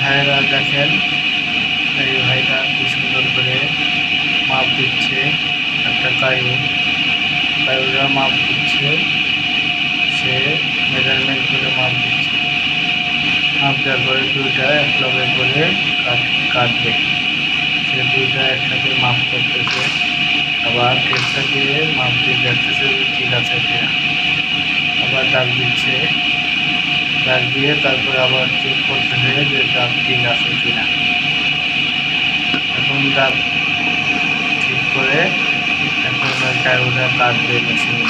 ভাইয়েরা দেখেন, এই ভাইটা কি সুন্দর করে মাপ দিচ্ছে। একটা কায়ুরা মাপ দিচ্ছে, সে মেজারমেন্ট করে মাপ দিচ্ছে। মাপ দেওয়ার পরে দুইটা একলগে করে কাটবে। সে দুইটা একসাথে মাপ করতেছে, আবার টেপটা দিয়ে মাপ দিয়ে দেখতেছে ঠিক আছে কিনা। আবার দাগ দিচ্ছে, দাগ দিয়ে তারপরে আবার চেক করতেছে যে দাগ ঠিক আছে কিনা। এখন দাগ ঠিক করে এখন ওটা কাটবে মেশিনে।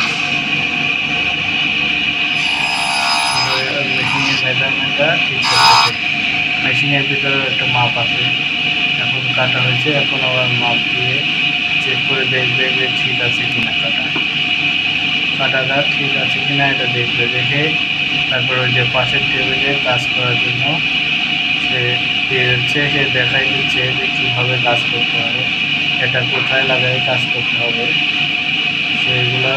মেশিনের মেজারমেন্টটা ঠিক করতেছে। মেশিনের ভিতরে একটা মাপ আছে, এখন কাটা হয়েছে। এখন আবার মাপ দিয়ে চেক করে দেখবে যে ঠিক আছে কিনা কাটাটা ঠিক আছে কিনা এটা দেখবে। দেখে তারপরে ওই যে পাশের টেবিলে কাজ করার জন্য সে দিয়ে দিচ্ছে, সে দেখাই দিচ্ছে যে কীভাবে কাজ করতে হবে, এটা কোথায় লাগাই কাজ করতে হবে, সেগুলো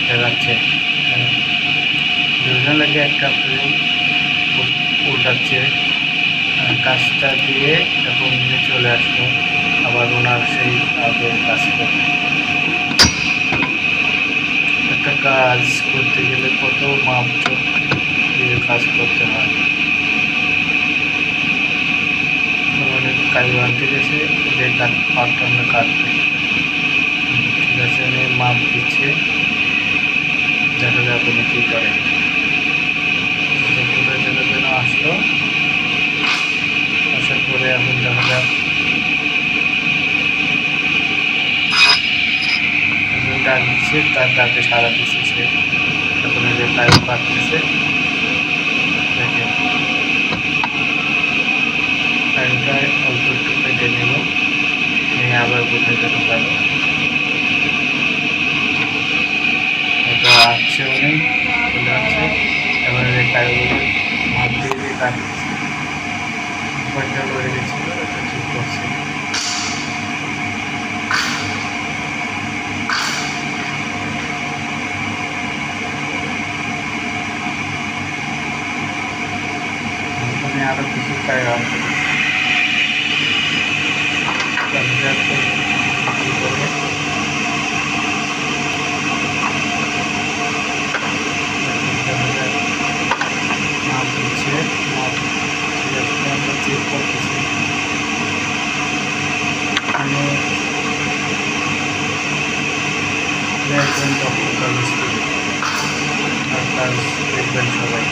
দেখাচ্ছে। দুজন লাগে একটা ফ্রেম উল্টাচ্ছে, কাজটা দিয়ে এখন নিয়ে চলে আসলো। আবার ওনার সেই আগের কাজ করবে। একটা কাজ করতে গেলে কত মাপ দিয়ে কাজ করতে হয়। অনেক কাজ আনতে গেছে যে পাটটা আমরা কাটবে। ঠিক আছে, উনি মাপ দিচ্ছে, দেখা যাক উনি কী করে। কোথায় যেন আসলো, আসার পরে এখন দেখা যাক ডাক দিচ্ছে, তার ডাকে সারা দিচ্ছে সে। এখন যে কাজ কাটতেছে, দেখে কাজটায় অল্প একটু কেটে নেব, নিয়ে আবার কোথায় যেন গেল। এটা আসছে উনি চলে আসছে। এবার যে কাজগুলো মাপ দিয়ে দিয়ে কাটতেছে, পয়সা রয়ে গেছিল এটা ঠিক করছে। আরো কিছু কাজ আনতে মাপ দিচ্ছে, মাপ আমরা চেক করতেছি। আমি একজন দক্ষতা মিস্ত্রি, আর কাজ দেখবেন সবাই।